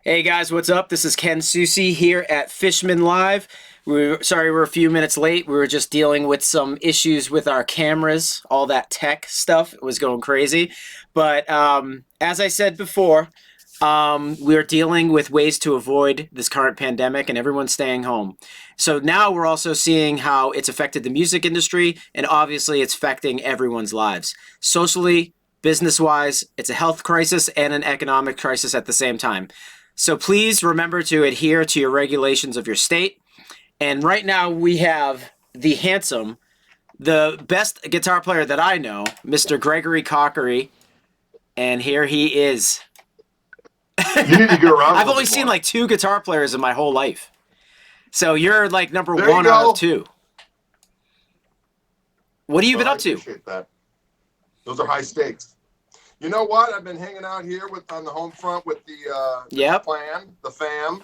Hey guys, what's up? This is Ken Susi here at Fishman Live. We're sorry we're a few minutes late. We were just dealing with some issues with our cameras. All that tech stuff was going crazy. But as I said before, we're dealing with ways to avoid this current pandemic and everyone's staying home. So now we're also seeing how it's affected the music industry, and obviously it's affecting everyone's lives. Socially, business-wise, it's a health crisis and an economic crisis at the same time. So please remember to adhere to your regulations of your state. And right now we have the best guitar player that I know, Mr. Gregory Cockery, and here he is. You need to get around. I've only seen like two guitar players in my whole life. So you're like number There you one go. out of two. What have you been I up to? appreciate that. Those are high stakes. You know what? I've been hanging out here on the home front with the fam,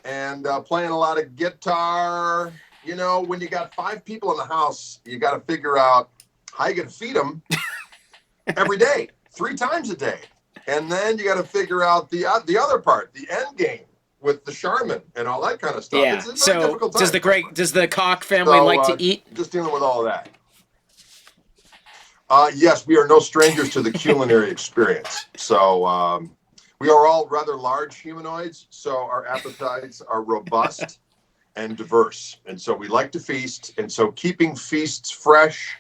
and playing a lot of guitar. You know, when you got 5 people in the house, you got to figure out how you going to feed them every day, 3 times a day. And then you got to figure out the other part, the end game with the Charmin and all that kind of stuff. Yeah. It's a very difficult time. Does the Koch family like to eat? Just dealing with all of that. Yes, we are no strangers to the culinary experience. So we are all rather large humanoids, so our appetites are robust and diverse. And so we like to feast. And so keeping feasts fresh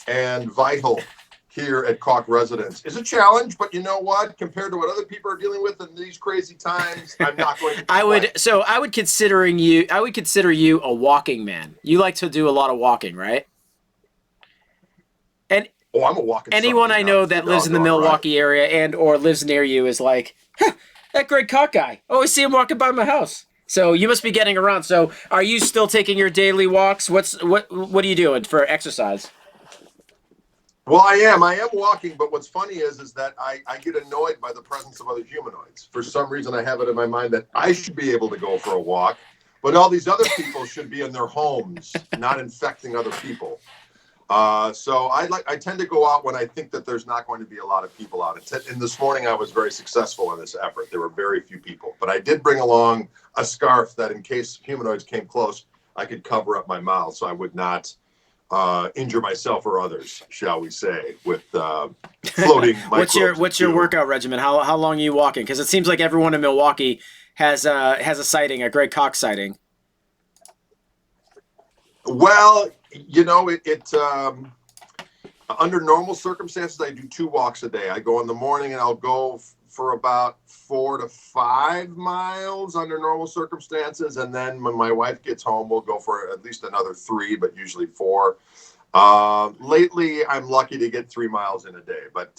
and vital here at Koch Residence is a challenge, but you know what? Compared to what other people are dealing with in these crazy times, I'm not going to complain. I would consider you a walking man. You like to do a lot of walking, right? And I'm a walking. Anyone I know that lives in the Milwaukee area and or lives near you is like, that Greg Koch guy. Always see him walking by my house. So you must be getting around. So are you still taking your daily walks? What are you doing for exercise? Well, I am walking, but what's funny is that I get annoyed by the presence of other humanoids. For some reason, I have it in my mind that I should be able to go for a walk, but all these other people should be in their homes, not infecting other people. So I tend to go out when I think that there's not going to be a lot of people out. And this morning I was very successful in this effort. There were very few people, but I did bring along a scarf that in case humanoids came close, I could cover up my mouth so I would not injure myself or others, shall we say, with floating microbes. What's your workout regimen? How long are you walking? Because it seems like everyone in Milwaukee has a sighting, a Greg Koch sighting. Well, you know, under normal circumstances, I do 2 walks a day. I go in the morning and I'll go for about 4 to 5 miles under normal circumstances. And then when my wife gets home, we'll go for at least another 3, but usually 4. Lately, I'm lucky to get 3 miles in a day, but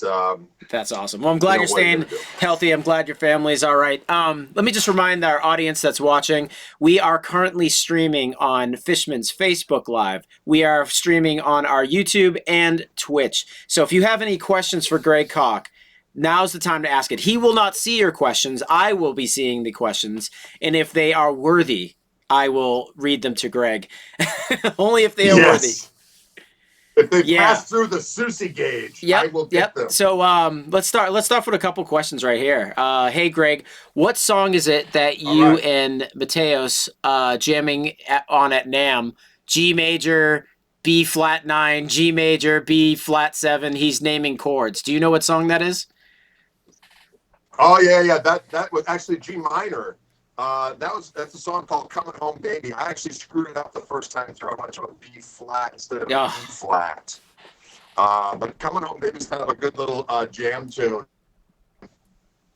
that's awesome. Well, I'm glad you're staying healthy. I'm glad your family's all right. Let me just remind our audience that's watching, we are currently streaming on Fishman's Facebook Live. We are streaming on our YouTube and Twitch. So if you have any questions for Greg Koch, now's the time to ask it. He will not see your questions. I will be seeing the questions. And if they are worthy, I will read them to Greg. Only if they are worthy. If they pass through the Susi gauge, I will get them. So let's start with a couple questions right here. Hey Greg, what song is it that you and Mateos jamming on at NAMM? G major, B flat 9, G major, B flat 7. He's naming chords. Do you know what song that is? Oh yeah. That was actually G minor. That's a song called "Coming Home, Baby." I actually screwed it up the first time through. I went to a B flat instead of B flat. But "Coming Home, Baby" is kind of a good little jam tune.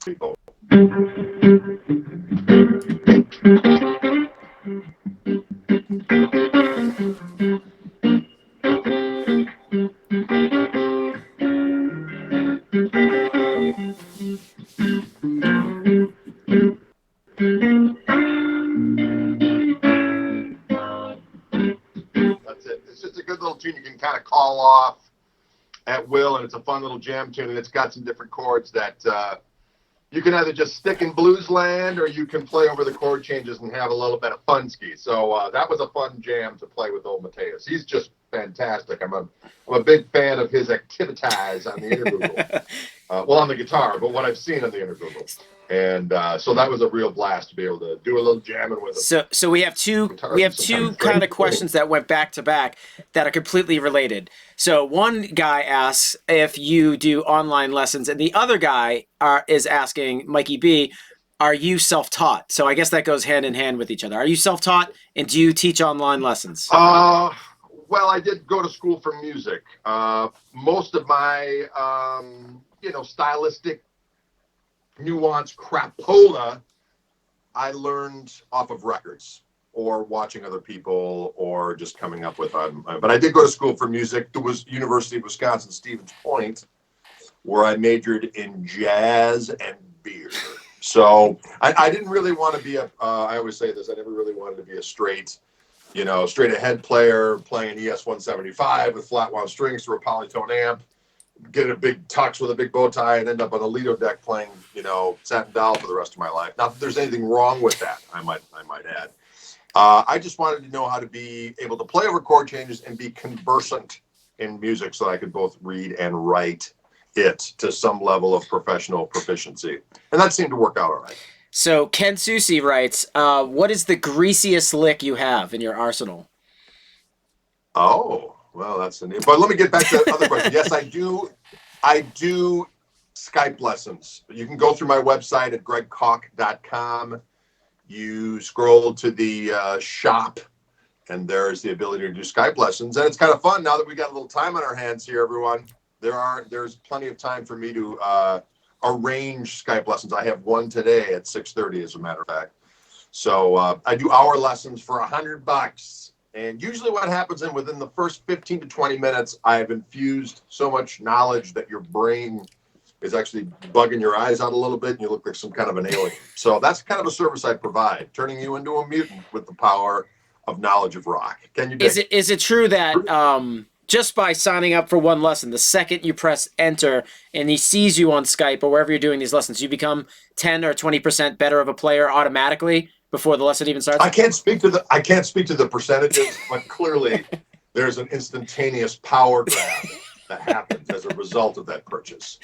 People. That's it. It's just a good little tune you can kind of call off at will, and it's a fun little jam tune, and it's got some different chords that you can either just stick in blues land or you can play over the chord changes and have a little bit of fun ski. So that was a fun jam to play with old Mateus. He's just fantastic. I'm a big fan of his activities on the Intergoogle. Well, on the guitar, but what I've seen on the Intergoogle. And so that was a real blast to be able to do a little jamming with him. So we have two kind of questions that went back to back that are completely related. So one guy asks if you do online lessons, and the other guy is asking, Mikey B, are you self-taught? So I guess that goes hand in hand with each other. Are you self-taught, and do you teach online lessons? Well, I did go to school for music. Most of my stylistic nuance crapola I learned off of records or watching other people or just coming up with but I did go to school for music. There was University of Wisconsin Stevens Point, where I majored in jazz and beer. So I didn't really want to be I always say this, I never really wanted to be a straight ahead player playing an ES 175 with flat wound strings through a polytone amp, get a big tux with a big bow tie, and end up on a Lido deck playing, Satin Doll for the rest of my life. Not that there's anything wrong with that, I might add. I just wanted to know how to be able to play over chord changes and be conversant in music so I could both read and write it to some level of professional proficiency. And that seemed to work out all right. So Ken Susi writes, what is the greasiest lick you have in your arsenal? Oh, well, that's the name. But let me get back to the other question. Yes, I do Skype lessons. You can go through my website at gregkoch.com. You scroll to the shop, and there's the ability to do Skype lessons. And it's kind of fun now that we got a little time on our hands here, everyone. There's plenty of time for me to arrange Skype lessons. I have one today at 6:30, as a matter of fact. So I do hour lessons for $100. And usually what happens within the first 15 to 20 minutes, I've infused so much knowledge that your brain is actually bugging your eyes out a little bit and you look like some kind of an alien. So that's kind of a service I provide, turning you into a mutant with the power of knowledge of rock. Can you dig? Is it true that just by signing up for one lesson, the second you press enter and he sees you on Skype or wherever you're doing these lessons, you become 10 or 20% better of a player automatically before the lesson even starts? I can't speak to the percentages, but clearly there's an instantaneous power grab that happens as a result of that purchase.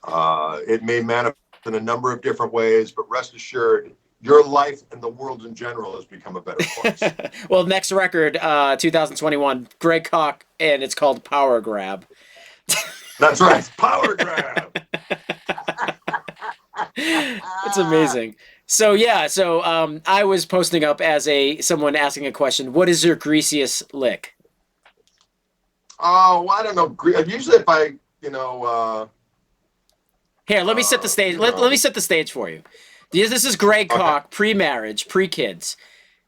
It may manifest in a number of different ways, but rest assured, your life and the world in general has become a better place. Well, next record, 2021, Greg Koch, and it's called Power Grab. That's right, Power Grab. It's amazing. So I was posting up as someone asking a question. What is your greasiest lick? Oh, I don't know. Usually, if I, here, let me set the stage. Let me set the stage for you. This is Greg Koch, pre-marriage, pre-kids.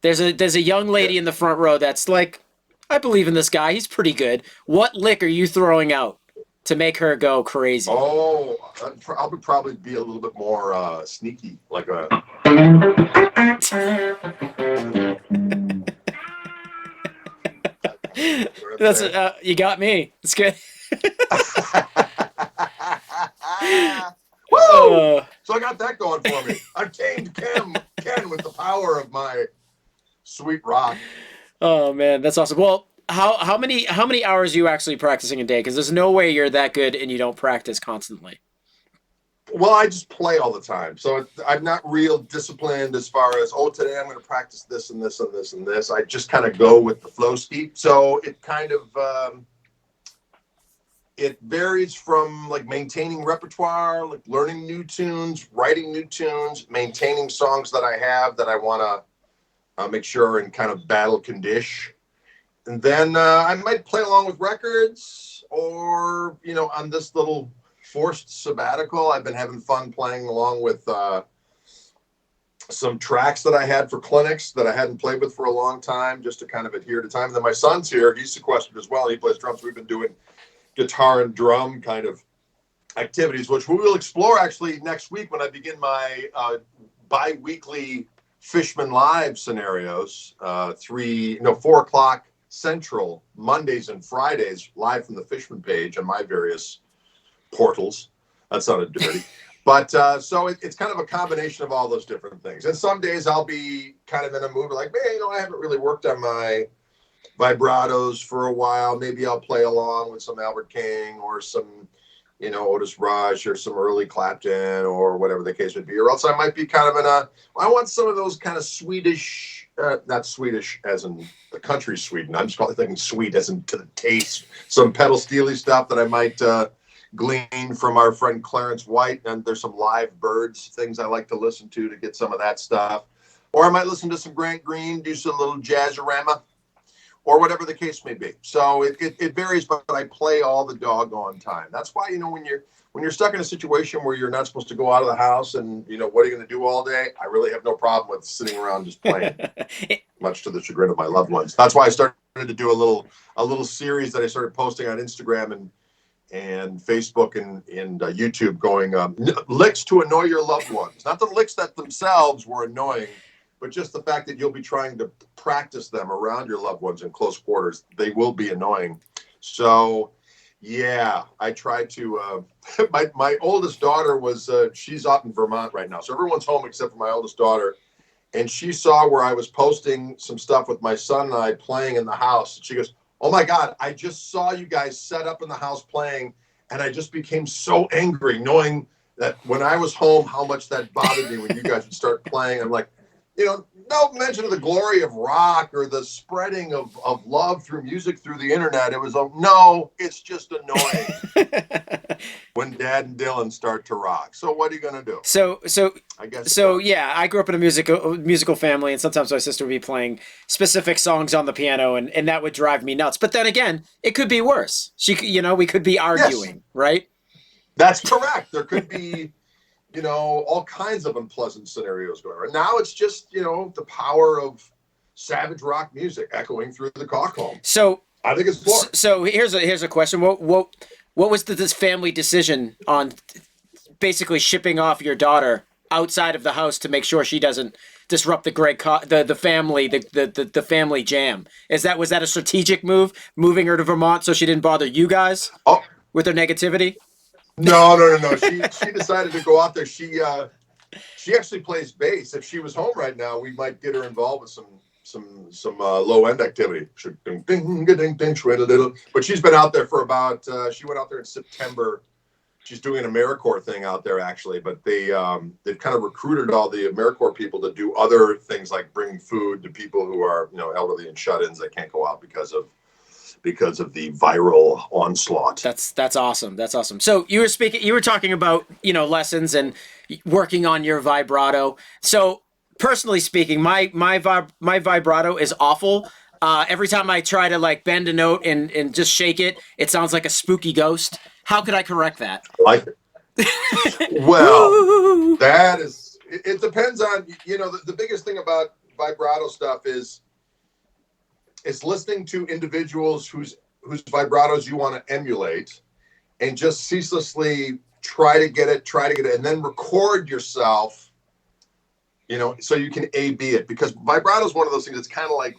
There's a young lady in the front row that's like, I believe in this guy. He's pretty good. What lick are you throwing out to make her go crazy? Oh, I would probably be a little bit more sneaky, like a. That's you got me. It's good. Woo! So I got that going for me. I tamed Ken with the power of my sweet rock. Oh man, that's awesome. Well, how many hours are you actually practicing a day? Because there's no way you're that good and you don't practice constantly. Well, I just play all the time, so I'm not real disciplined as far as today I'm going to practice this and this and this and this. I just kind of go with the flow ski. So it kind of it varies from like maintaining repertoire, like learning new tunes, writing new tunes, maintaining songs that I have that I want to make sure are in kind of battle condition. And then I might play along with records or, on this little forced sabbatical, I've been having fun playing along with some tracks that I had for clinics that I hadn't played with for a long time, just to kind of adhere to time. And then my son's here. He's sequestered as well. He plays drums. We've been doing guitar and drum kind of activities, which we will explore actually next week when I begin my bi-weekly Fishman Live scenarios, 4 o'clock Central, Mondays and Fridays, live from the Fishman page on my various portals. That sounded dirty. But so it's kind of a combination of all those different things. And some days I'll be kind of in a mood like, man, I haven't really worked on my vibratos for a while. Maybe I'll play along with some Albert King or some, Otis Rush or some early Clapton or whatever the case would be. Or else I might be kind of I want some of those kind of Swedish, not Swedish as in the country Sweden. I'm just probably thinking sweet as in to the taste. Some pedal steely stuff that I might glean from our friend Clarence White. And there's some Live Birds things I like to listen to get some of that stuff. Or I might listen to some Grant Green, do some little jazzorama, or whatever the case may be. So it varies, but I play all the doggone time. That's why, when you're stuck in a situation where you're not supposed to go out of the house and, what are you going to do all day? I really have no problem with sitting around just playing, much to the chagrin of my loved ones. That's why I started to do a little series that I started posting on Instagram and Facebook and YouTube going, licks to annoy your loved ones. Not the licks that themselves were annoying, but just the fact that you'll be trying to practice them around your loved ones in close quarters. They will be annoying. So, yeah, I try to, my oldest daughter she's out in Vermont right now. So everyone's home except for my oldest daughter. And she saw where I was posting some stuff with my son and I playing in the house. She goes, "Oh my God, I just saw you guys set up in the house playing. And I just became so angry knowing that when I was home, how much that bothered me when you guys would start playing." I'm like, no mention of the glory of rock or the spreading of love through music through the internet. It was no, it's just annoying when Dad and Dylan start to rock. So what are you gonna do? So I guess yeah, I grew up in a musical family, and sometimes my sister would be playing specific songs on the piano, and that would drive me nuts. But then again, it could be worse. We could be arguing, yes. Right? That's correct. There could be all kinds of unpleasant scenarios going on. Now it's just, the power of savage rock music echoing through the Koch home. So I think it's boring. So here's a question. What was this family decision on basically shipping off your daughter outside of the house to make sure she doesn't disrupt the family jam? Was that a strategic move, moving her to Vermont so she didn't bother you guys with her negativity? No. She decided to go out there. She actually plays bass. If she was home right now, we might get her involved with some low end activity. But she's been out there for about. She went out there in September. She's doing an AmeriCorps thing out there actually, but they've kind of recruited all the AmeriCorps people to do other things like bring food to people who are elderly and shut-ins that can't go out because of the viral onslaught. That's awesome. That's awesome. So you were talking about, lessons and working on your vibrato. So personally speaking, my vibrato is awful. Every time I try to bend a note and just shake it, it sounds like a spooky ghost. How could I correct that? I like it. Well, it depends on, the biggest thing about vibrato stuff is listening to individuals whose vibratos you want to emulate and just ceaselessly try to get it and then record yourself, so you can A/B it, because vibrato is one of those things that's kind of like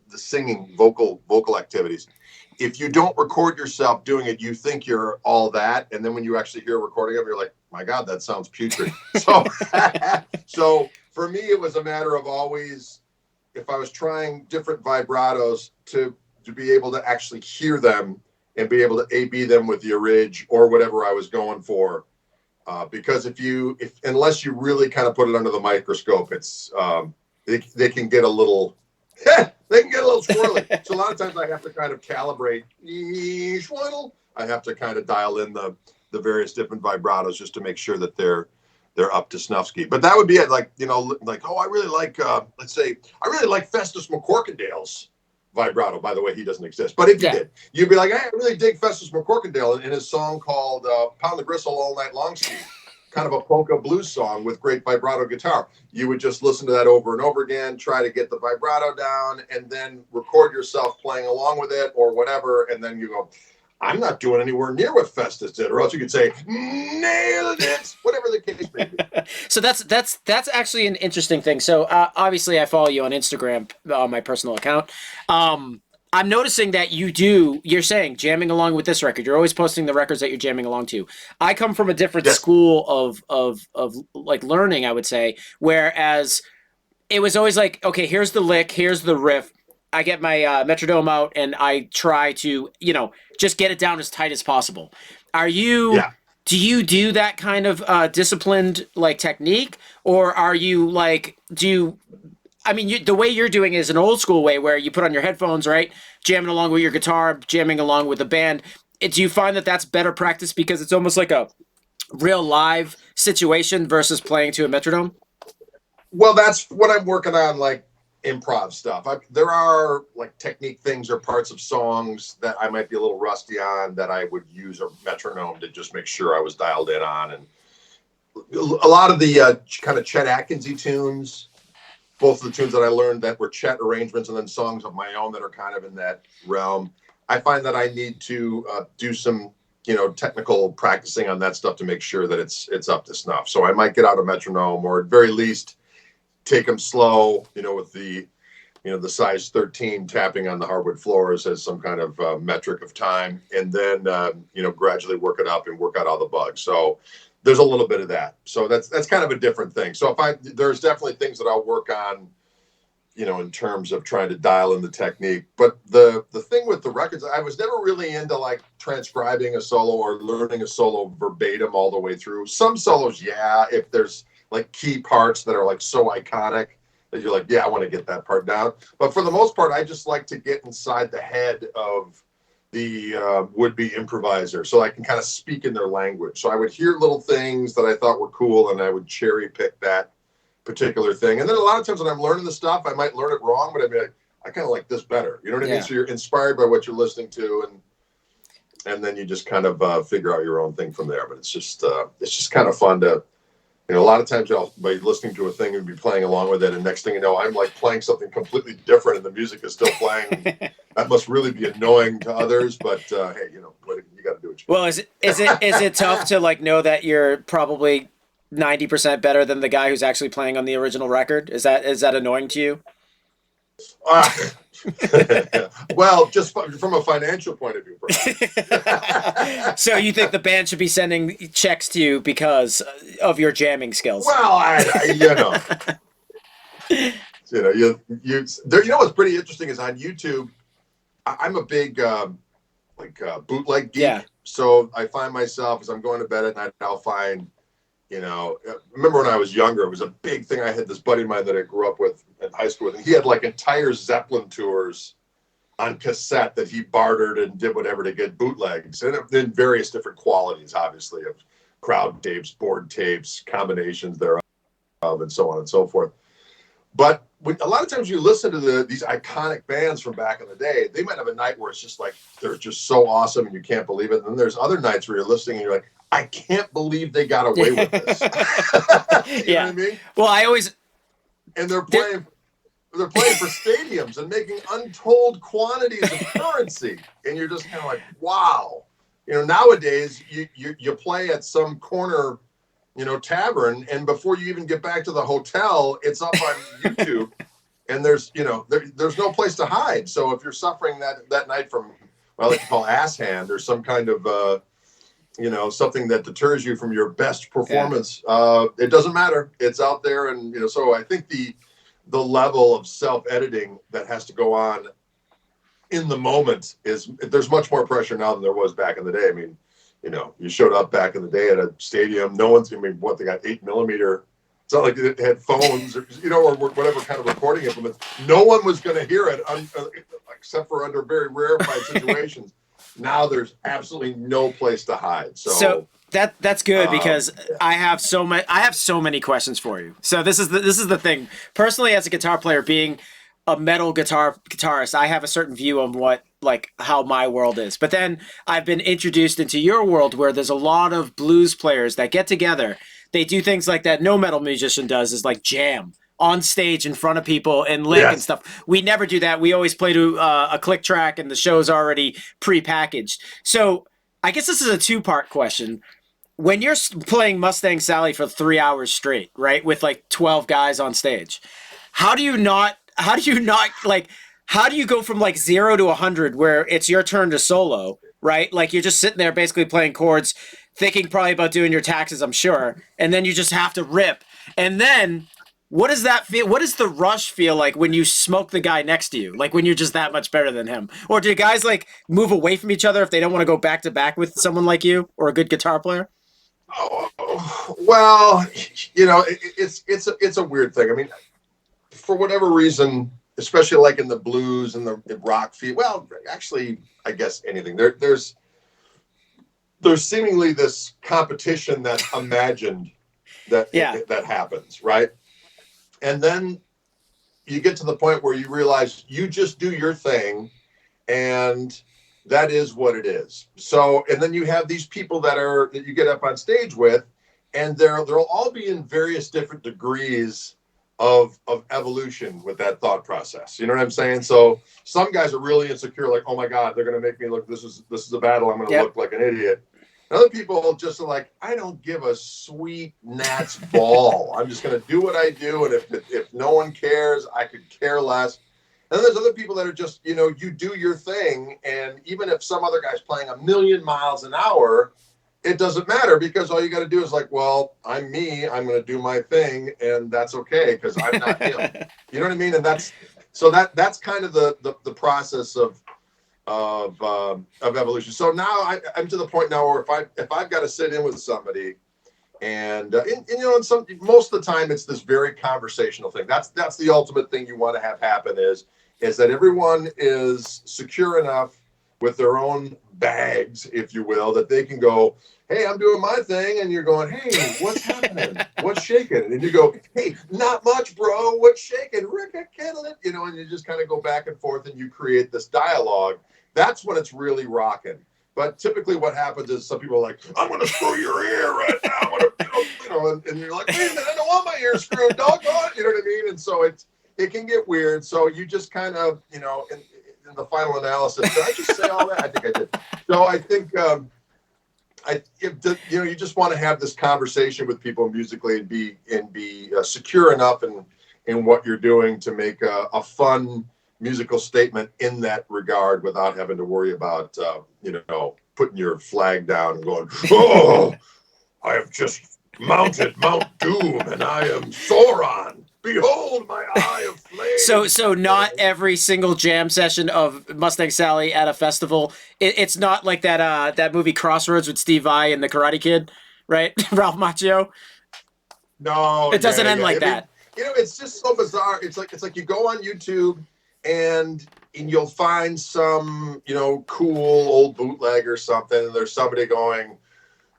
the singing vocal activities. If you don't record yourself doing it, you think you're all that, and then when you actually hear a recording of it, you're like, my God, that sounds putrid. So for me, it was a matter of always, if I was trying different vibratos, to be able to actually hear them and be able to A/B them with the orig or whatever I was going for. Because unless you really kind of put it under the microscope, it's they can get a little squirrely. So a lot of times I have to kind of calibrate. I have to kind of dial in the various different vibratos just to make sure that they're up to snuffsky. But that would be it. I really like, let's say, I really like Festus McCorkindale's vibrato. By the way, he doesn't exist. But if you did, you'd be like, hey, I really dig Festus McCorkindale in his song called Pound the Gristle All Night Long Ski. Kind of a polka blues song with great vibrato guitar. You would just listen to that over and over again, try to get the vibrato down, and then record yourself playing along with it or whatever. And then you go, I'm not doing anywhere near what Festus did, or else you could say, nailed it, whatever the case may be. So that's actually an interesting thing. So obviously I follow you on Instagram on my personal account. I'm noticing that you're saying jamming along with this record. You're always posting the records that you're jamming along to. I come from a different school of learning, I would say, whereas it was always like, okay, here's the lick, here's the riff. metronome out and I try to, just get it down as tight as possible. Are you? Yeah. Do you do that kind of disciplined like technique, or are you like do you? I mean, the way you're doing it is an old school way where you put on your headphones, right, jamming along with your guitar, jamming along with the band. Do you find that that's better practice because it's almost like a real live situation versus playing to a metronome? Well, that's what I'm working on, like improv stuff. There are like technique things or parts of songs that I might be a little rusty on that I would use a metronome to just make sure I was dialed in on. And a lot of the kind of Chet Atkinsy tunes, both of the tunes that I learned that were Chet arrangements and then songs of my own that are kind of in that realm. I find that I need to do some, technical practicing on that stuff to make sure that it's up to snuff. So I might get out a metronome, or at very least take them slow, with the size 13 tapping on the hardwood floors as some kind of metric of time, and then gradually work it up and work out all the bugs. So there's a little bit of that. So that's kind of a different thing. So there's definitely things that I'll work on, in terms of trying to dial in the technique. But the thing with the records, I was never really into like transcribing a solo or learning a solo verbatim all the way through. Some solos, yeah, if there's like key parts that are like so iconic that you're like, yeah, I want to get that part down. But for the most part, I just like to get inside the head of the would-be improviser so I can kind of speak in their language. So I would hear little things that I thought were cool and I would cherry pick that particular thing. And then a lot of times when I'm learning the stuff, I might learn it wrong, but I'd be like, I kind of like this better. You know what I mean? So you're inspired by what you're listening to, and then you just kind of figure out your own thing from there. But it's just kind of fun to, a lot of times I'll be listening to a thing and be playing along with it, and next thing you know, I'm like playing something completely different, and the music is still playing. That must really be annoying to others, but hey, you got to do what you. Well, is it tough to like know that you're probably 90% better than the guy who's actually playing on the original record? Is that annoying to you? Well, just from a financial point of view, perhaps. So you think the band should be sending checks to you because of your jamming skills? Well, what's pretty interesting is on YouTube, I'm a big bootleg geek. Yeah. So I find myself as I'm going to bed at night, I'll find, remember when I was younger, it was a big thing. I had this buddy of mine that I grew up with in high school with, and he had like entire Zeppelin tours on cassette that he bartered and did whatever to get bootlegs, and then various different qualities, obviously, of crowd tapes, board tapes, combinations thereof, and so on and so forth. But a lot of times you listen to these iconic bands from back in the day, they might have a night where it's just like, they're just so awesome and you can't believe it. And then there's other nights where you're listening and you're like, I can't believe they got away with this. You know what I mean? Well, and they're playing for stadiums and making untold quantities of currency. And you're just kind of like, wow. Nowadays you play at some corner, tavern, and before you even get back to the hotel, it's up on YouTube, and there's no place to hide. So if you're suffering that night from what I like to call ass hand or some kind of something that deters you from your best performance, it doesn't matter. It's out there, and so I think the level of self-editing that has to go on in the moment there's much more pressure now than there was back in the day. I mean, you showed up back in the day at a stadium, no one's, they got 8mm. It's not like they had phones or whatever kind of recording implements. No one was going to hear it except for under very rarefied situations. Now there's absolutely no place to hide. So that's good because I have so many questions for you. So this is the thing. Personally, as a guitar player, being a metal guitarist, I have a certain view on how my world is. But then I've been introduced into your world where there's a lot of blues players that get together. They do things like that no metal musician does, is like jam on stage in front of people and lick and stuff. We never do that. We always play to a click track and the show's already pre-packaged. So I guess this is a two-part question. When you're playing Mustang Sally for 3 hours straight, right, with like 12 guys on stage, how do you go from like 0 to 100 where it's your turn to solo, right? Like you're just sitting there basically playing chords, thinking probably about doing your taxes, I'm sure, and then you just have to rip. And then What does that feel? What does the rush feel like when you smoke the guy next to you? Like when you're just that much better than him? Or do guys like move away from each other if they don't want to go back to back with someone like you or a good guitar player? Oh, well, you know, it's a weird thing. I mean, for whatever reason, especially like in the blues and the rock field. Well, actually, I guess anything. There's seemingly this competition that's imagined that Yeah. that happens, right? And then you get to the point where you realize you just do your thing, and that is what it is. So, and then you have these people that you get up on stage with, and they'll all be in various different degrees of evolution with that thought process. You know what I'm saying? So some guys are really insecure, like, oh my God, they're gonna make me look, this is a battle, I'm gonna look like an idiot. And other people just are like, I don't give a sweet gnat's ball. I'm just gonna do what I do, and if no one cares, I could care less. And then there's other people that are just, you know, you do your thing, and even if some other guy's playing 1,000,000 miles an hour, it doesn't matter, because all you got to do is like, well, I'm me, I'm going to do my thing, and that's okay because I'm not him. You know what I mean? And that's kind of the process of evolution. So now I'm to the point now where if I've got to sit in with somebody, and you know, most of the time it's this very conversational thing. That's the ultimate thing you want to have happen is that everyone is secure enough with their own bags, if you will, that they can go, hey, I'm doing my thing, and you're going, hey, what's happening? What's shaking? And you go, hey, not much, bro. What's shaking? Rick, I can't let, you know, and you just kind of go back and forth, and you create this dialogue. That's when it's really rocking. But typically what happens is some people are like, I'm going to screw your ear right now. I'm gonna, and you're like, wait a minute, I don't want my ear screwed, doggone. You know what I mean? And so it can get weird. So you just kind of, you know, in the final analysis, did I just say all that? I think I did. So I think, you know, you just want to have this conversation with people musically and be secure enough in what you're doing to make a fun musical statement in that regard without having to worry about, you know, putting your flag down and going, oh, I have just mounted Mount Doom and I am Sauron. Behold my eye of flame. So not every single jam session of Mustang Sally at a festival. It's not like that movie Crossroads with Steve Vai and the Karate Kid, right? Ralph Macchio. No, it doesn't end like that. You know, it's just so bizarre. It's like you go on YouTube and you'll find some, you know, cool old bootleg or something, and there's somebody going,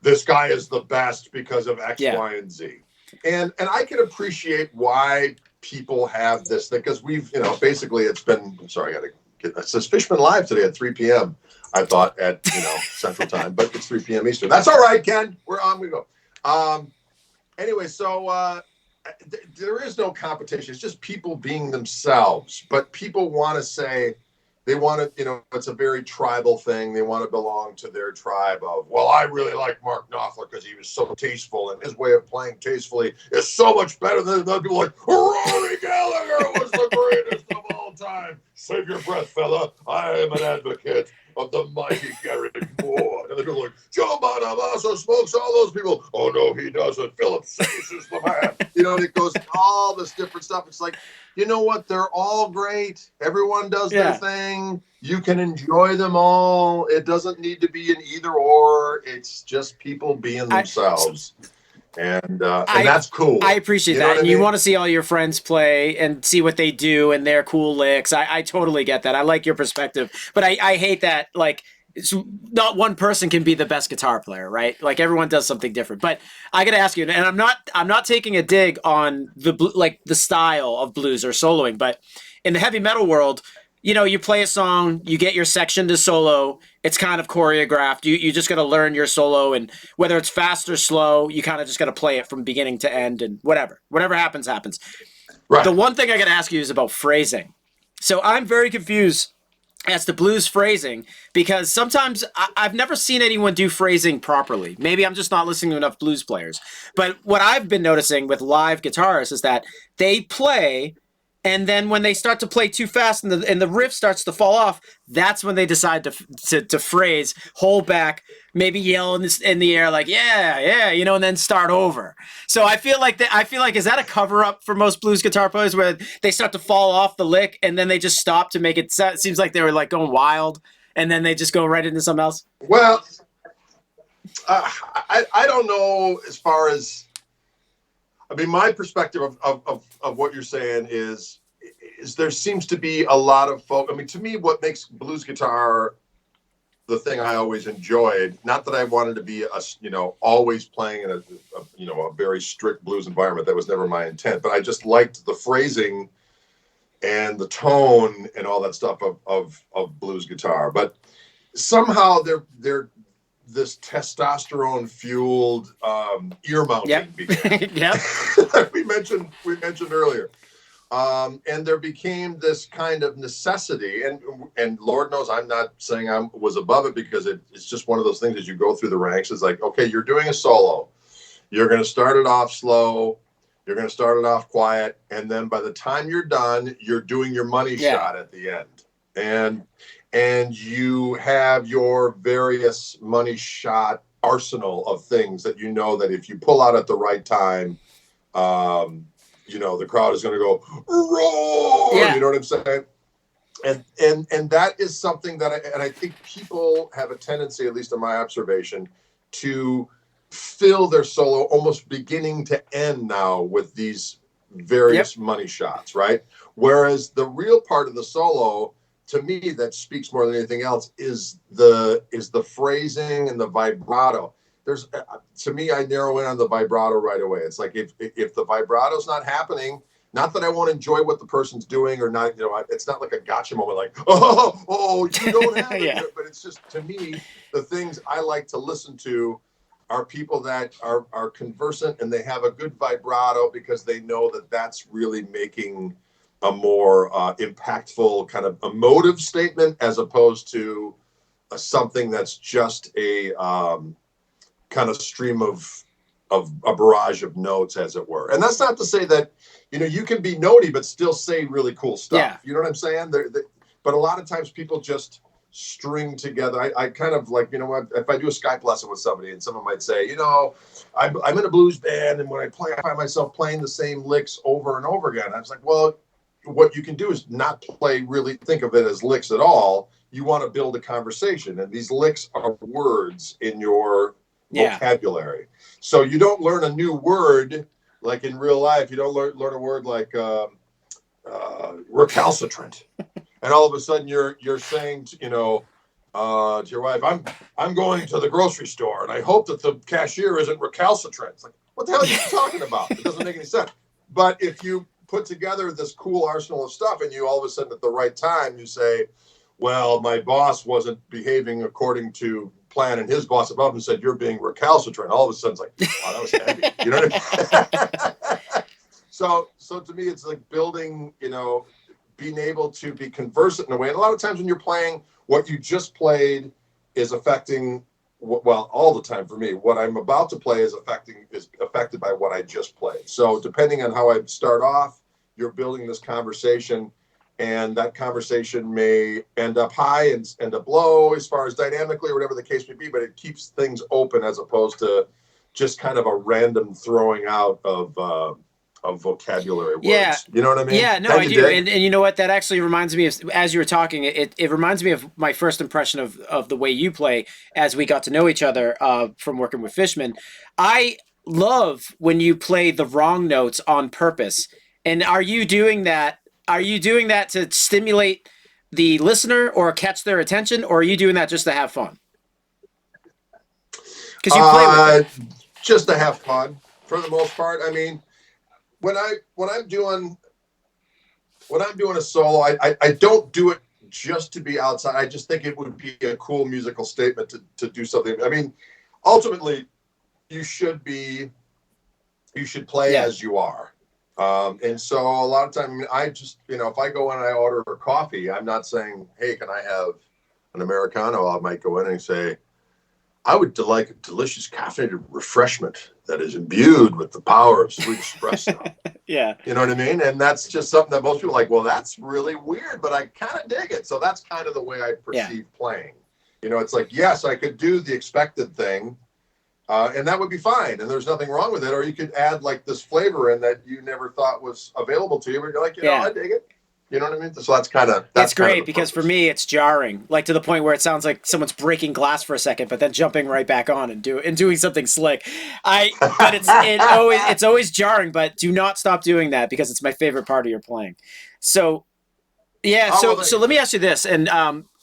this guy is the best because of X, Y, and Z. And I can appreciate why people have this thing, because we've, you know, basically it's been, I'm sorry, I got to get, it says Fishman Live today at 3 p.m. I thought at, you know, Central Time, but it's 3 p.m. Eastern. That's all right, Ken. We're on, we go. Anyway, so there is no competition. It's just people being themselves, but people want to say, they want to, you know, it's a very tribal thing. They want to belong to their tribe of, well, I really like Mark Knopfler because he was so tasteful, and his way of playing tastefully is so much better than other people like, Rory Gallagher was the greatest of all time. Save your breath, fella. I am an advocate of the mighty Gary Moore. And they're like, Joe Bonamassa smokes all those people. Oh, no, he doesn't. Philip Sayce is the man. You know, and it goes all this different stuff. It's like, you know what? They're all great. Everyone does their thing. You can enjoy them all. It doesn't need to be an either or. It's just people being themselves. And that's cool. I appreciate that. And you want to see all your friends play and see what they do and their cool licks. I totally get that. I like your perspective. But I hate that, like, it's not one person can be the best guitar player, right? Like, everyone does something different. But I got to ask you, and I'm not taking a dig on the style of blues or soloing, but in the heavy metal world, you know, you play a song, you get your section to solo, it's kind of choreographed. You just got to learn your solo, and whether it's fast or slow, you kind of just got to play it from beginning to end, and whatever happens. Right. The one thing I got to ask you is about phrasing. So I'm very confused as to blues phrasing, because sometimes I've never seen anyone do phrasing properly. Maybe I'm just not listening to enough blues players. But what I've been noticing with live guitarists is that they play, And then when they start to play too fast and the riff starts to fall off, that's when they decide to phrase, hold back, maybe yell in the air like yeah, yeah, you know, and then start over. So I feel like is that a cover up for most blues guitar players where they start to fall off the lick and then they just stop to make it seems like they were like going wild and then they just go right into something else. Well, I don't know as far as, I mean, my perspective of what you're saying is there seems to be a lot of folk. I mean, to me, what makes blues guitar the thing I always enjoyed, not that I wanted to be always playing in a very strict blues environment. That was never my intent, but I just liked the phrasing and the tone and all that stuff of blues guitar. But somehow they're this testosterone fueled ear mounting began. Yep. we mentioned earlier. And there became this kind of necessity, and Lord knows I'm not saying I was above it, because it's just one of those things as you go through the ranks. It's like, okay, you're doing a solo. You're going to start it off slow. You're going to start it off quiet. And then by the time you're done, you're doing your money shot at the end. And you have your various money shot arsenal of things that you know that if you pull out at the right time, the crowd is going to go roar. Yeah. You know what I'm saying? And that is something that I think people have a tendency, at least in my observation, to fill their solo almost beginning to end now with these various money shots, right? Whereas the real part of the solo, to me, that speaks more than anything else is the phrasing and the vibrato. There's, to me, I narrow in on the vibrato right away. It's like if the vibrato's not happening, not that I won't enjoy what the person's doing or not, it's not like a gotcha moment, like, oh, you don't have it. But it's just, to me, the things I like to listen to are people that are conversant and they have a good vibrato, because they know that that's really making a more impactful kind of emotive statement, as opposed to something that's just a kind of stream of a barrage of notes, as it were. And that's not to say that, you can be notey but still say really cool stuff. Yeah. You know what I'm saying? But a lot of times people just string together. I kind of like, if I do a Skype lesson with somebody and someone might say, I'm in a blues band, and when I play, I find myself playing the same licks over and over again. I was like, well, what you can do is not think of it as licks at all. You want to build a conversation, and these licks are words in your vocabulary. So you don't learn a new word like in real life. You don't learn a word like recalcitrant, and all of a sudden you're saying to your wife, I'm going to the grocery store, and I hope that the cashier isn't recalcitrant. It's like, what the hell are you talking about? It doesn't make any sense. But if you put together this cool arsenal of stuff, and you all of a sudden at the right time you say, well, my boss wasn't behaving according to plan, and his boss above him said, you're being recalcitrant. All of a sudden it's like, wow, that was heavy. You know what I mean? So to me, it's like building, being able to be conversant in a way. And a lot of times when you're playing, what you just played is affecting, well, all the time for me, what I'm about to play is affected by what I just played. So depending on how I start off, you're building this conversation, and that conversation may end up high and end up low as far as dynamically or whatever the case may be, but it keeps things open as opposed to just kind of a random throwing out of vocabulary words. Yeah. You know what I mean? Yeah, no, I do. And you know what? That actually reminds me of, as you were talking, it reminds me of my first impression of the way you play as we got to know each other from working with Fishman. I love when you play the wrong notes on purpose. And are you doing that? Are you doing that to stimulate the listener or catch their attention, or are you doing that just to have fun? Because you play with it. Just to have fun, for the most part. I mean, when I'm doing a solo, I don't do it just to be outside. I just think it would be a cool musical statement to do something. I mean, ultimately, you should play as you are. And so a lot of times, I mean, I just, if I go in and I order a coffee, I'm not saying, hey, can I have an Americano? I might go in and say, I would like a delicious caffeinated refreshment that is imbued with the power of sweet espresso. Yeah. You know what I mean? And that's just something that most people are like, well, that's really weird, but I kind of dig it. So that's kind of the way I Yeah. perceive playing. You know, it's like, yes, I could do the expected thing, and that would be fine. And there's nothing wrong with it. Or you could add like this flavor in that you never thought was available to you, but you're like, you know, I dig it. You know what I mean? So that's kind of it's great because for me it's jarring, like to the point where it sounds like someone's breaking glass for a second, but then jumping right back on and doing something slick. But it's always jarring. But do not stop doing that because it's my favorite part of your playing. So yeah, so let me ask you this, and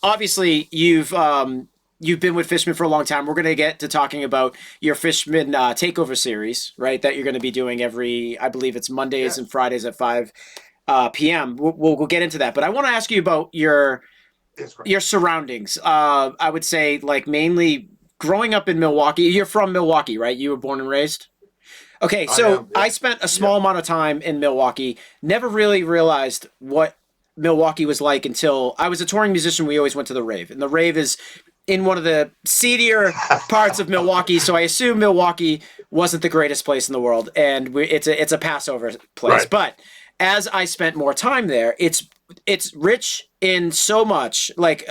obviously you've been with Fishman for a long time. We're going to get to talking about your Fishman takeover series, right? That you're going to be doing every, I believe it's Mondays and Fridays at 5 p.m. We'll get into that, but I want to ask you about your surroundings. I would say like mainly growing up in Milwaukee. You're from Milwaukee, right? You were born and raised. Okay, so I spent a small amount of time in Milwaukee. Never really realized what Milwaukee was like until I was a touring musician. We always went to the rave, and the rave is in one of the seedier parts of Milwaukee. So I assume Milwaukee wasn't the greatest place in the world, and it's a Passover place. Right. But as I spent more time there, it's rich in so much like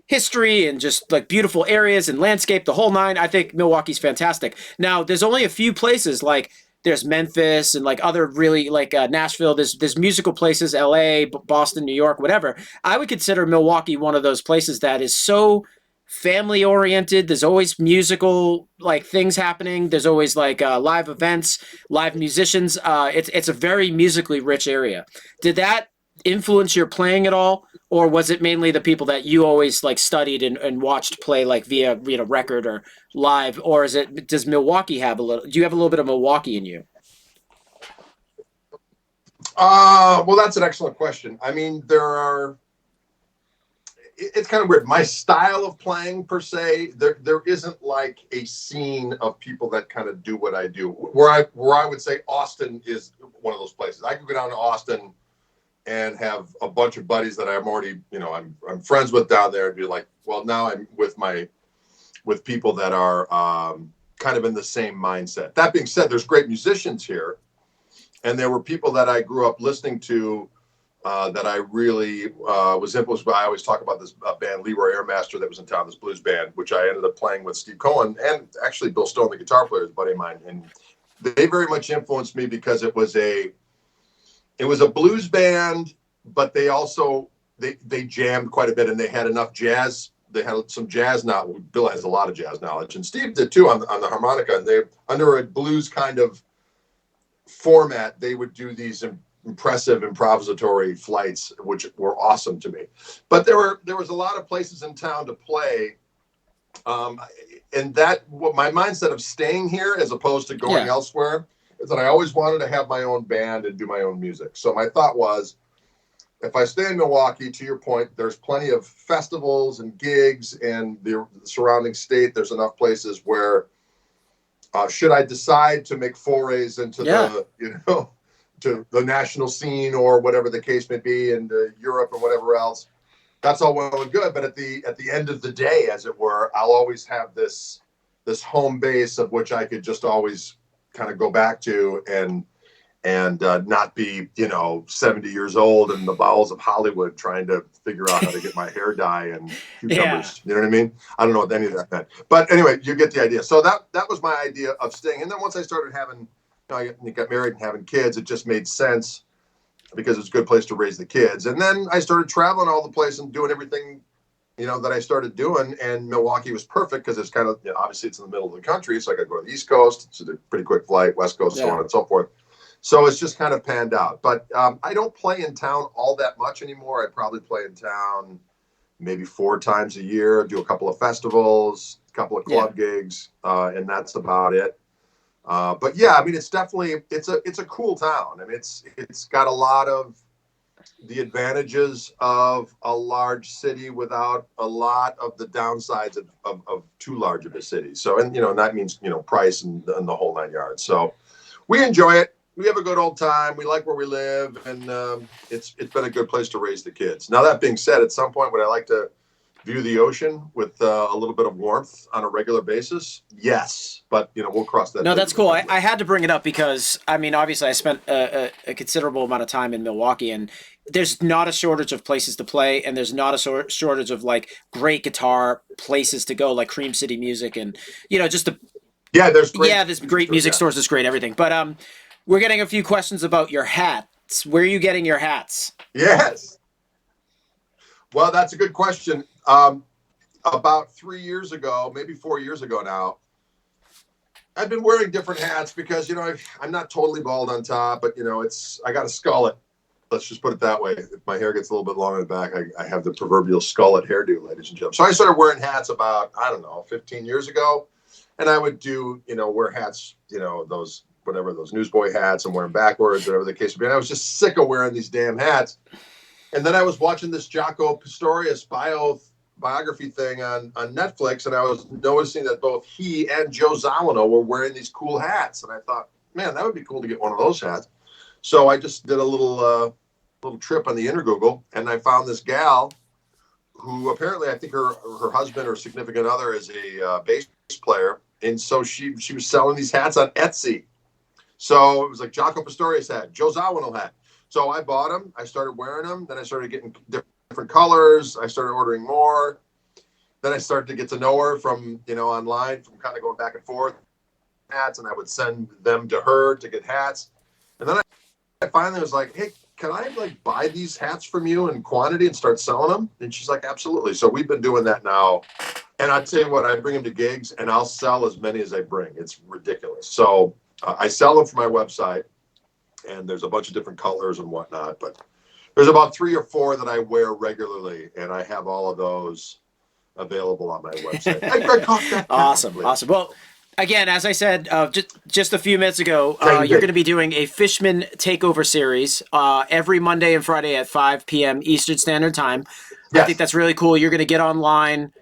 history and just like beautiful areas and landscape, the whole nine. I think Milwaukee's fantastic. Now, there's only a few places like there's Memphis and like other really like Nashville. There's musical places, L.A., Boston, New York, whatever. I would consider Milwaukee one of those places that is so family oriented. There's always musical like things happening. There's always like live events, live musicians. It's a very musically rich area. Did that influence your playing at all, or was it mainly the people that you always like studied and watched play like via record or live, or does Milwaukee have a little? Do you have a little bit of Milwaukee in you? Well, that's an excellent question. I mean, it's kind of weird. My style of playing per se, there isn't like a scene of people that kind of do what I do. Where I would say Austin is one of those places. I could go down to Austin and have a bunch of buddies that I'm already, I'm friends with down there, and be like, well, now I'm with people that are kind of in the same mindset. That being said, there's great musicians here, and there were people that I grew up listening to that I really was influenced by. I always talk about this band, Leroy Airmaster, that was in town, this blues band, which I ended up playing with Steve Cohen and actually Bill Stone, the guitar player, is a buddy of mine. And they very much influenced me because it was a blues band, but they also, they jammed quite a bit, and they had enough jazz. They had some jazz knowledge. Bill has a lot of jazz knowledge, and Steve did too on the harmonica. And they, under a blues kind of format, they would do these impressive improvisatory flights, which were awesome to me. But there was a lot of places in town to play, and what my mindset of staying here as opposed to going elsewhere is that I always wanted to have my own band and do my own music. So my thought was, if I stay in Milwaukee, to your point, there's plenty of festivals and gigs, and the surrounding state, there's enough places where should I decide to make forays into to the national scene or whatever the case may be, and Europe or whatever else, that's all well and good. But at the end of the day, as it were, I'll always have this home base of which I could just always kind of go back to and not be 70 years old in the bowels of Hollywood trying to figure out how to get my hair dye and cucumbers. You know what I mean? I don't know what any of that meant, but anyway, you get the idea. So that was my idea of staying. And then once I started having, I got married and having kids, it just made sense because it's a good place to raise the kids. And then I started traveling all the place and doing everything, that I started doing. And Milwaukee was perfect because it's kind of, obviously it's in the middle of the country. So I could go to the East Coast. It's a pretty quick flight, West Coast, so on and so forth. So it's just kind of panned out. But I don't play in town all that much anymore. I probably play in town maybe 4 times a year, do a couple of festivals, a couple of club gigs, and that's about it. But yeah, I mean, it's definitely, it's a cool town. I mean, it's got a lot of the advantages of a large city without a lot of the downsides of too large of a city. So, and that means, price and the whole 9 yards. So we enjoy it. We have a good old time. We like where we live, and it's been a good place to raise the kids. Now, that being said, at some point, would I like to view the ocean with a little bit of warmth on a regular basis? Yes, but we'll cross that. No, that's cool. I had to bring it up because, I mean, obviously I spent a considerable amount of time in Milwaukee, and there's not a shortage of places to play, and there's not a shortage of like great guitar places to go, like Cream City Music, and just the there's great music stores, there's great everything. But we're getting a few questions about your hats. Where are you getting your hats? Yes. Well, that's a good question. About 3 years ago, maybe 4 years ago now, I've been wearing different hats because, I'm not totally bald on top, but, I got to skull it. Let's just put it that way. If my hair gets a little bit long in the back, I have the proverbial skullet hairdo, ladies and gentlemen. So I started wearing hats about, 15 years ago. And I would wear hats, those newsboy hats and wear them backwards, whatever the case would be. And I was just sick of wearing these damn hats. And then I was watching this Jaco Pastorius biography thing on Netflix, and I was noticing that both he and Joe Zawinul were wearing these cool hats. And I thought, man, that would be cool to get one of those hats. So I just did a little trip on the Intergoogle, and I found this gal who apparently, I think her husband or significant other is a bass player. And so she was selling these hats on Etsy. So it was like Jaco Pastorius hat, Joe Zawinul hat. So I bought them. I started wearing them. Then I started getting different colors. I started ordering more. Then I started to get to know her from, online, from kind of going back and forth hats. And I would send them to her to get hats. And then I finally was like, hey, can I buy these hats from you in quantity and start selling them? And she's like, absolutely. So we've been doing that now. And I'll tell you what, I bring them to gigs and I'll sell as many as I bring. It's ridiculous. So I sell them for my website. And there's a bunch of different colors and whatnot, but there's about 3 or 4 that I wear regularly, and I have all of those available on my website. Awesome. Well, again, as I said just a few minutes ago, you're going to be doing a Fishman Takeover series every Monday and Friday at 5 p.m. Eastern Standard Time. Yes. I think that's really cool. You're going to get online.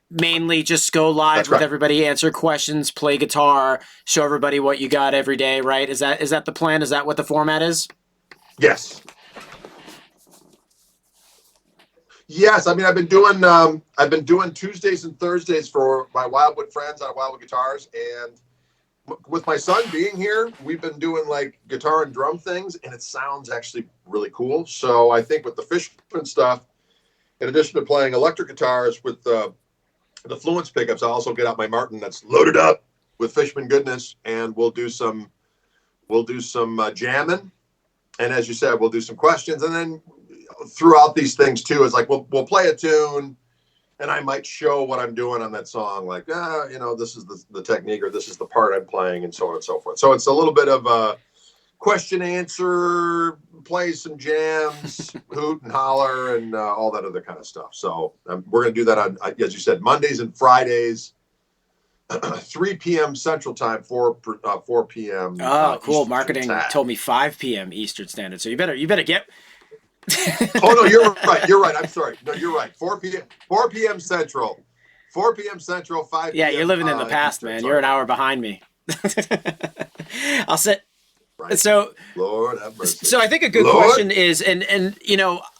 Mainly just go live with everybody, answer questions, play guitar, show everybody what you got every day, right? Is that the plan? Is that what the format is? Yes. Yes, I mean I've been doing Tuesdays and Thursdays for my Wildwood friends on Wildwood Guitars, and with my son being here, we've been doing guitar and drum things, and it sounds actually really cool. So I think with the Fishman stuff, in addition to playing electric guitars with the Fluence pickups, I also get out my Martin that's loaded up with Fishman goodness, and we'll do some jamming, and as you said, we'll do some questions, and then throughout these things too, it's like we'll play a tune, and I might show what I'm doing on that song, this is the technique, or this is the part I'm playing, and so on and so forth. So it's a little bit of a question answer, play some jams, hoot and holler, and all that other kind of stuff. So we're going to do that on, as you said, Mondays and Fridays, 3 p.m. Central Time, 4 p.m. Oh, cool. Eastern Marketing time. told me 5 p.m. Eastern Standard. So you better get. Oh no, you're right. I'm sorry. No, you're right. 4 p.m. Central. 4 p.m. Central, 5 p.m. Yeah, you're living in the past, Eastern, man. Sorry. You're an hour behind me. I'll sit. Right. So, Lord have mercy. So I think a good question is, and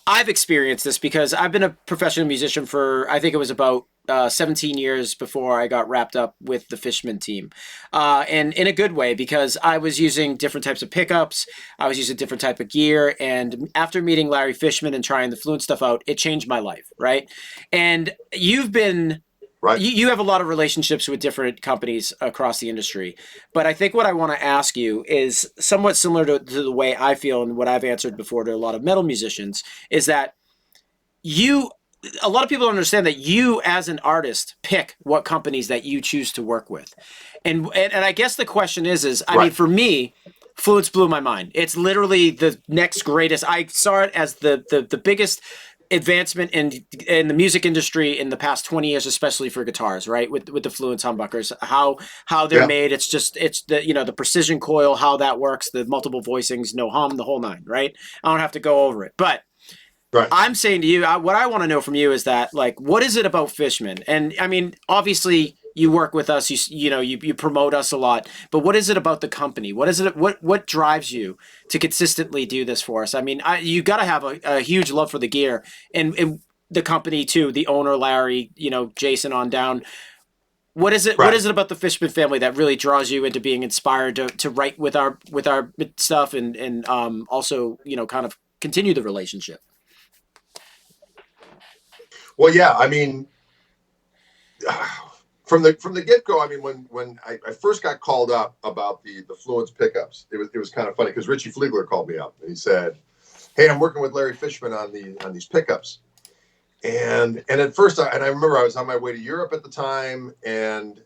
I've experienced this because I've been a professional musician for, I think it was about 17 years before I got wrapped up with the Fishman team. And in a good way, because I was using different types of pickups, I was using different type of gear, and after meeting Larry Fishman and trying the Fluence stuff out, it changed my life, right? And you've been... Right. You have a lot of relationships with different companies across the industry. But I think what I want to ask you is somewhat similar to the way I feel and what I've answered before to a lot of metal musicians, is that a lot of people understand that you as an artist pick what companies that you choose to work with. And I guess the question is I mean, for me, Fluence blew my mind. It's literally the next greatest. I saw it as the biggest advancement in the music industry in the past 20 years, especially for guitars, right? With the Fluence humbuckers, how they're made. It's the the precision coil, how that works, the multiple voicings, no hum, the whole nine, right? I don't have to go over it, but I'm saying to you, what I want to know from you is that, what is it about Fishman? And I mean, obviously you work with us, you promote us a lot, but what is it about the company? What is it? What drives you to consistently do this for us? I mean, you got to have a huge love for the gear, and the company too, the owner, Larry, Jason on down. What is it? What Right. is it about the Fishman family that really draws you into being inspired to write with our stuff and also kind of continue the relationship? Well, yeah, I mean, from the get go, I mean, when I first got called up about the Fluence pickups, it was kind of funny because Richie Fliegler called me up and he said, "Hey, I'm working with Larry Fishman on these pickups." And at first, I remember I was on my way to Europe at the time, and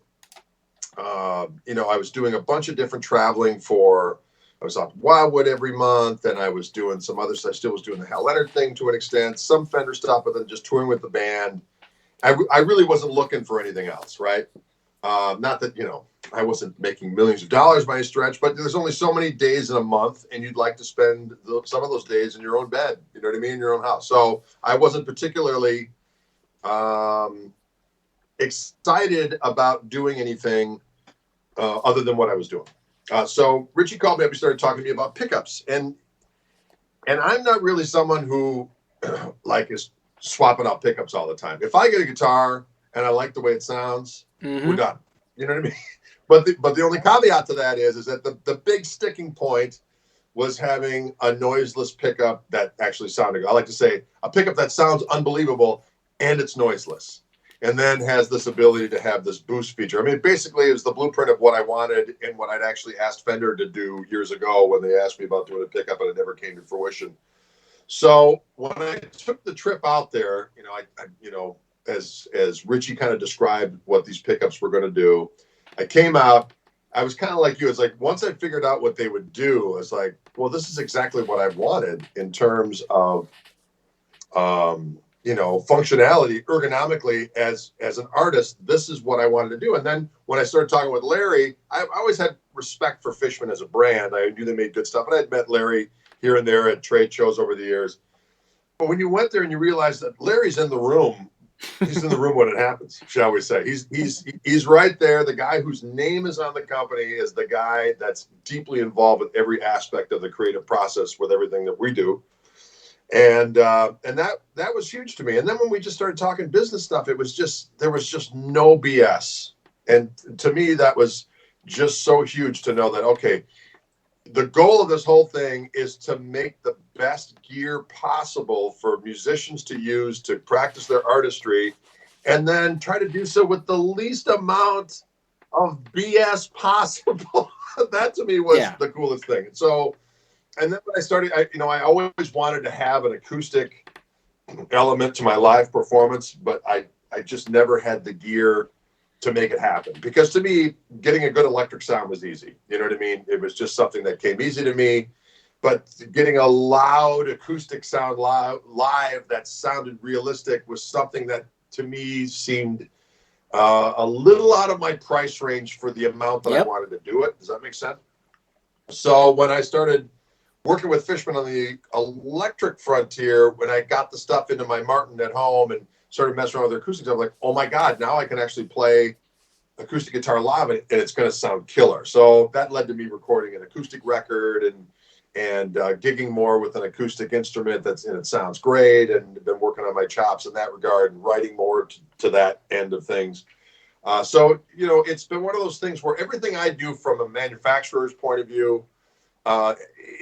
I was doing a bunch of different traveling for. I was off Wildwood every month, and I was doing some other stuff. I still was doing the Hal Leonard thing to an extent, some Fender stuff, but then just touring with the band. I really wasn't looking for anything else, right? Not that, I wasn't making millions of dollars by a stretch, but there's only so many days in a month, and you'd like to spend some of those days in your own bed, you know what I mean, in your own house. So I wasn't particularly excited about doing anything other than what I was doing. So Richie called me up. He started talking to me about pickups, and I'm not really someone who is swapping out pickups all the time. If I get a guitar and I like the way it sounds, we're done. You know what I mean? But the only caveat to that is that the big sticking point was having a noiseless pickup that actually sounded. I like to say a pickup that sounds unbelievable and it's noiseless, and then has this ability to have this boost feature. I mean, basically, it was the blueprint of what I wanted and what I'd actually asked Fender to do years ago when they asked me about doing a pickup, and it never came to fruition. So when I took the trip out there, as Richie kind of described what these pickups were going to do, I came out. I was kind of like you. It's like once I figured out what they would do, it's like, well, this is exactly what I wanted in terms of, functionality, ergonomically as an artist. This is what I wanted to do. And then when I started talking with Larry, I always had respect for Fishman as a brand. I knew they made good stuff, and I'd met Larry here and there at trade shows over the years. But when you went there and you realized that Larry's in the room, he's in the room when it happens, shall we say. He's right there. The guy whose name is on the company is the guy that's deeply involved with every aspect of the creative process with everything that we do. And that was huge to me. And then when we just started talking business stuff, there was just no BS. And to me, that was just so huge to know that, okay, the goal of this whole thing is to make the best gear possible for musicians to use to practice their artistry, and then try to do so with the least amount of BS possible. That to me was the coolest thing. So, and then when I started, I always wanted to have an acoustic element to my live performance, but I just never had the gear to make it happen. Because to me, getting a good electric sound was easy. You know what I mean? It was just something that came easy to me. But getting a loud acoustic sound live that sounded realistic was something that to me seemed a little out of my price range for the amount that I wanted to do it. Does that make sense? So when I started working with Fishman on the electric frontier, when I got the stuff into my Martin at home and started messing around with the acoustics, I'm like, oh my God, now I can actually play acoustic guitar live and it's going to sound killer. So that led to me recording an acoustic record and gigging more with an acoustic instrument and it sounds great, and been working on my chops in that regard and writing more to that end of things. So, it's been one of those things where everything I do from a manufacturer's point of view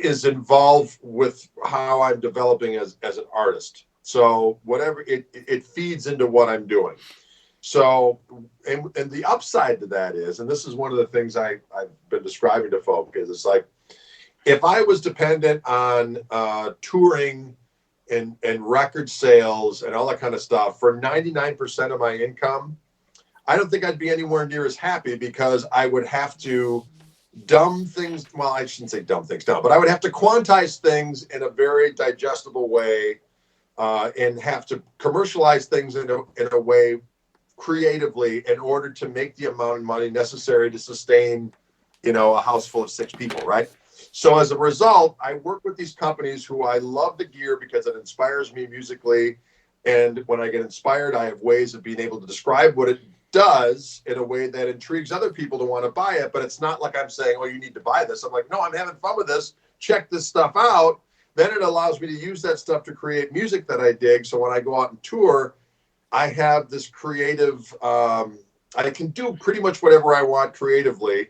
is involved with how I'm developing as an artist. So whatever it feeds into what I'm doing. So, and the upside to that is, and this is one of the things I've been describing to folk, is it's like, if I was dependent on touring and record sales and all that kind of stuff for 99% of my income, I don't think I'd be anywhere near as happy, because I would have to dumb things. Well, I shouldn't say dumb things down, but I would have to quantize things in a very digestible way, and have to commercialize things in a way creatively in order to make the amount of money necessary to sustain, a house full of 6 people, right? So as a result, I work with these companies who I love the gear because it inspires me musically. And when I get inspired, I have ways of being able to describe what it does in a way that intrigues other people to want to buy it. But it's not like I'm saying, oh, you need to buy this. I'm like, no, I'm having fun with this. Check this stuff out. then it allows me to use that stuff to create music that I dig. So when I go out and tour, I have this creative, I can do pretty much whatever I want creatively,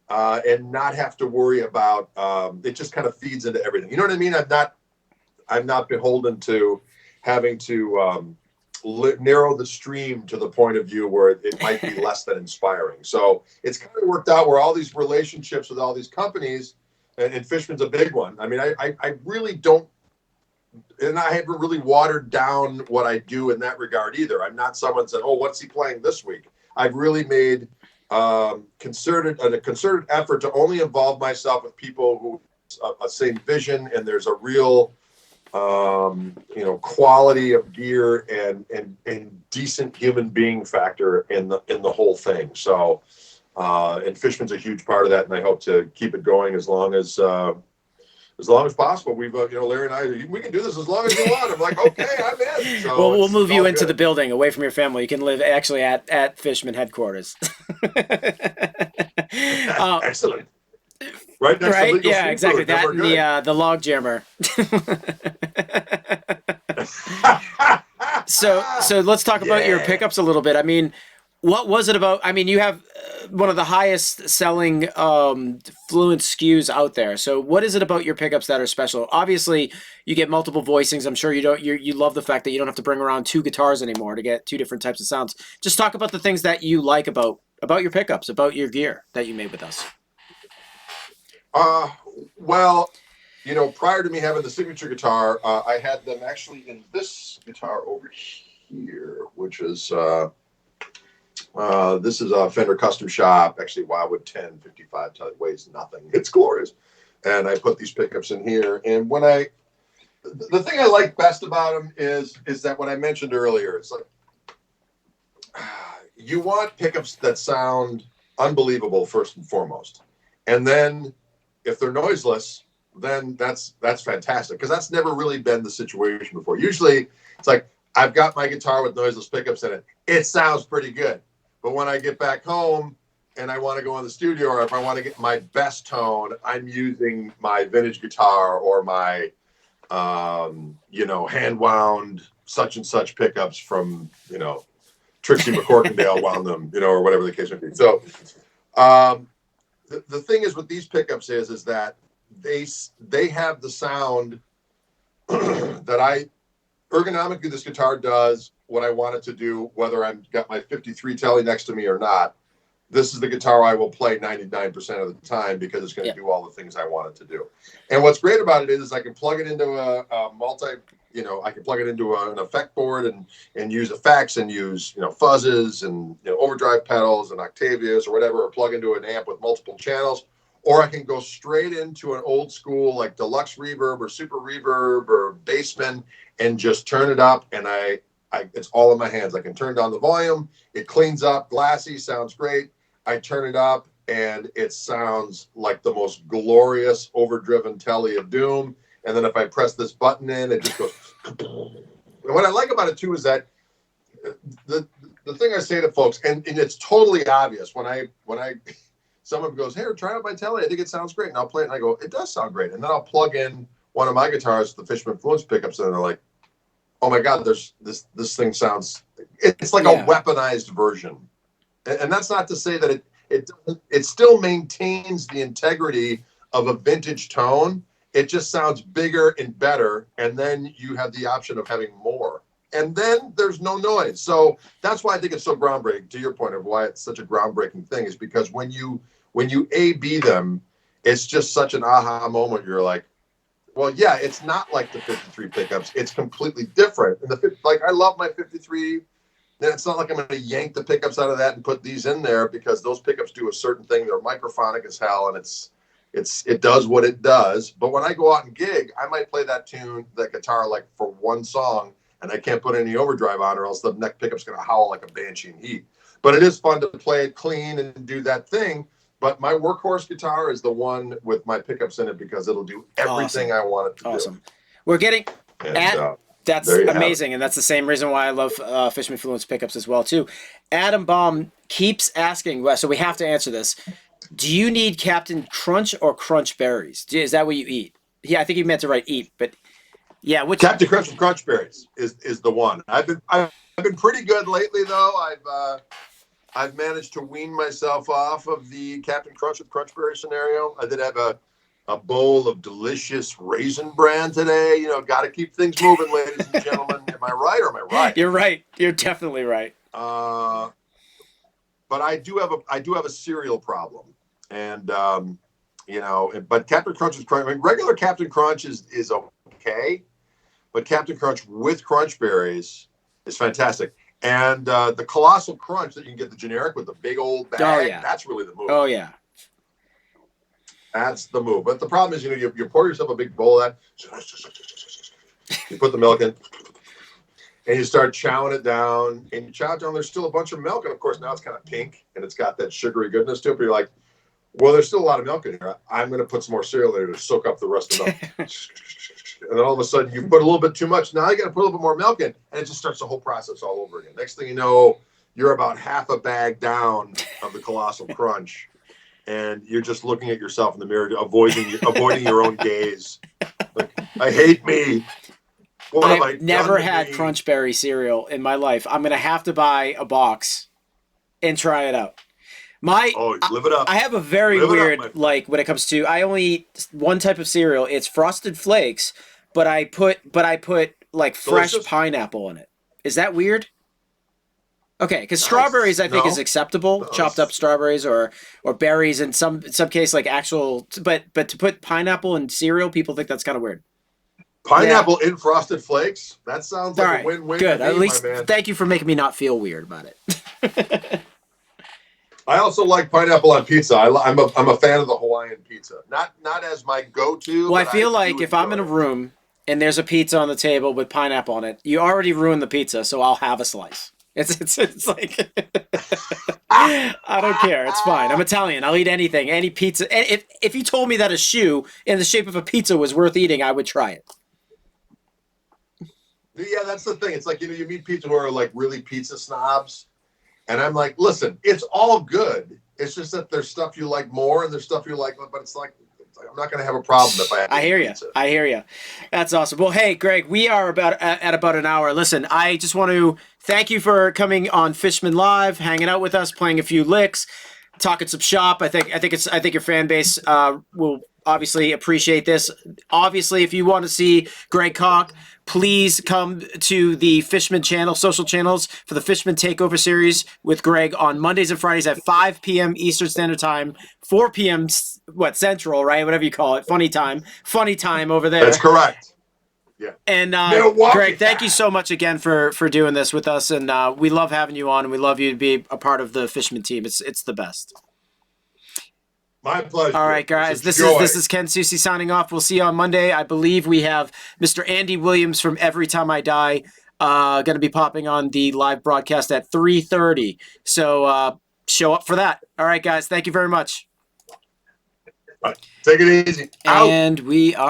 and not have to worry about, it just kind of feeds into everything. You know what I mean? I'm not beholden to having to narrow the stream to the point of view where it might be less than inspiring. So it's kind of worked out where all these relationships with all these companies, and Fishman's a big one. I mean, I really don't, and I haven't really watered down what I do in that regard either. I'm not someone said, oh, what's he playing this week? I've really made a concerted effort to only involve myself with people who have a same vision, and there's a real quality of gear and decent human being factor in the whole thing. So, and Fishman's a huge part of that, and I hope to keep it going as long as possible. We've, Larry and I, we can do this as long as you want. I'm like, okay, I'm in. So well, we'll move you into the building away from your family. You can live actually at Fishman headquarters. Excellent. Right next to legal yeah, exactly. Food. That and the log jammer. So let's talk about your pickups a little bit. I mean, what was it about? I mean, you have one of the highest selling Fluence SKUs out there. So what is it about your pickups that are special? Obviously, you get multiple voicings. I'm sure you love the fact that you don't have to bring around two guitars anymore to get two different types of sounds. Just talk about the things that you like about your pickups, about your gear that you made with us. Well, prior to me having the signature guitar, I had them actually in this guitar over here, which is this is a Fender Custom Shop, actually Wildwood 1055, it weighs nothing. It's glorious. And I put these pickups in here. And the thing I like best about them is that what I mentioned earlier, it's like, you want pickups that sound unbelievable first and foremost. And then if they're noiseless, then that's fantastic, because that's never really been the situation before. Usually it's like, I've got my guitar with noiseless pickups in it. It sounds pretty good. But when I get back home and I want to go in the studio, or if I want to get my best tone, I'm using my vintage guitar or my, hand wound such and such pickups from, Trixie McCorkindale wound them, or whatever the case may be. So the thing is with these pickups is that they have the sound that ergonomically, this guitar does what I want it to do, whether I've got my 53 Telly next to me or not. This is the guitar I will play 99% of the time, because it's going to do all the things I want it to do. And what's great about it is I can plug it into a I can plug it into an effect board and use effects and use, fuzzes and overdrive pedals and Octavias or whatever, or plug into an amp with multiple channels. Or I can go straight into an old school like deluxe reverb or super reverb or Bassman and just turn it up, and it's all in my hands. I can turn down the volume, it cleans up, glassy, sounds great. I turn it up and it sounds like the most glorious overdriven Telly of doom. And then if I press this button in, it just goes. And what I like about it too is that the thing I say to folks, and it's totally obvious when someone goes, "Hey, try out my Telly. I think it sounds great." And I'll play it and I go, "It does sound great." And then I'll plug in one of my guitars, the Fishman Fluence pickups, and they're like, "Oh my God, this thing sounds." It's like a weaponized version, and that's not to say that it still maintains the integrity of a vintage tone. It just sounds bigger and better, and then you have the option of having more. And then there's no noise. So that's why I think it's so groundbreaking, to your point of why it's such a groundbreaking thing, is because when you A/B them, it's just such an aha moment. You're like, well, yeah, it's not like the 53 pickups. It's completely different. And I love my 53. And it's not like I'm going to yank the pickups out of that and put these in there, because those pickups do a certain thing. They're microphonic as hell, and it does what it does. But when I go out and gig, I might play that guitar like for one song, and I can't put any overdrive on, or else the neck pickup's going to howl like a banshee in heat. But it is fun to play it clean and do that thing. But my workhorse guitar is the one with my pickups in it, because it'll do everything I want it to do. Awesome. We're getting that's amazing, and that's the same reason why I love Fishman Fluence pickups as well too. Adam Baum keeps asking, so we have to answer this. Do you need Captain Crunch or Crunch berries? Is that what you eat? Yeah, I think he meant to write eat, but yeah, which Captain Crunch with Crunch Berries is the one. I've been pretty good lately though. I've managed to wean myself off of the Captain Crunch with Crunch Berry scenario. I did have a bowl of delicious Raisin Bran today. You know, got to keep things moving, ladies and gentlemen. Am I right or am I right? You're right. You're definitely right. But I do have a cereal problem, and you know, but Captain Crunch is crunch. I mean, regular Captain Crunch is okay, but Captain Crunch with Crunch Berries is fantastic. And the Colossal Crunch that you can get the generic with the big old bag, Oh, yeah. that's really the move. Oh yeah. That's the move. But the problem is, you know, you pour yourself a big bowl of that, you put the milk in, and you start chowing it down, and you chow it down. There's still a bunch of milk, and of course now it's kind of pink, and it's got that sugary goodness to it. But you're like, well, there's still a lot of milk in here. I'm going to put some more cereal there to soak up the rest of the milk. And then all of a sudden you put a little bit too much. Now you got to put a little bit more milk in, and it just starts the whole process all over again. Next thing you know, you're about half a bag down of the Colossal Crunch, and you're just looking at yourself in the mirror, avoiding your own gaze. Like, I hate me. What have I I've never done to had me? Crunch Berry cereal in my life. I'm gonna have to buy a box and try it out. Live it up. I have a very Live it up, weird my- like when it comes to I only eat one type of cereal. It's Frosted Flakes, but I put like fresh Delicious. pineapple in it. Is that weird? Okay, because Nice. strawberries I think No. is acceptable, No, chopped it's- up strawberries or berries in some case like actual. But to put pineapple in cereal, people think that's kind of weird. Pineapple in Frosted Flakes? That sounds All like right, a win-win good. to At me, least my man. thank you for making me not feel weird about it. I also like pineapple on pizza. I'm a fan of the Hawaiian pizza. Not as my go-to. Well, I but feel do like if I'm in a enjoy it. room and there's a pizza on the table with pineapple on it, you already ruined the pizza, so I'll have a slice. It's like I don't care. It's fine. I'm Italian. I'll eat anything, any pizza. And if you told me that a shoe in the shape of a pizza was worth eating, I would try it. Yeah, that's the thing. It's like, you know, you meet people who are like really pizza snobs, and I'm like, listen, it's all good. It's just that there's stuff you like more and there's stuff you like, but it's like I'm not going to have a problem if I have to I hear eat you. pizza. I hear you. That's awesome. Well, hey, Greg, we are at about an hour. Listen, I just want to thank you for coming on Fishman Live, hanging out with us, playing a few licks, talking some shop. I think your fan base will obviously appreciate this. Obviously, if you want to see Greg Koch, please come to the Fishman channel, social channels for the Fishman Takeover series with Greg on Mondays and Fridays at 5 p.m. Eastern Standard Time, 4 p.m. Central, right? Whatever you call it. Funny time over there. That's correct. Yeah. And Milwaukee. Greg, thank you so much again for doing this with us, and we love having you on, and we love you to be a part of the Fishman team. It's the best. My pleasure. All right, guys. This is Ken Susi signing off. We'll see you on Monday. I believe we have Mr. Andy Williams from Every Time I Die going to be popping on the live broadcast at 3:30. So show up for that. All right, guys. Thank you very much. Take it easy. Out. And we are.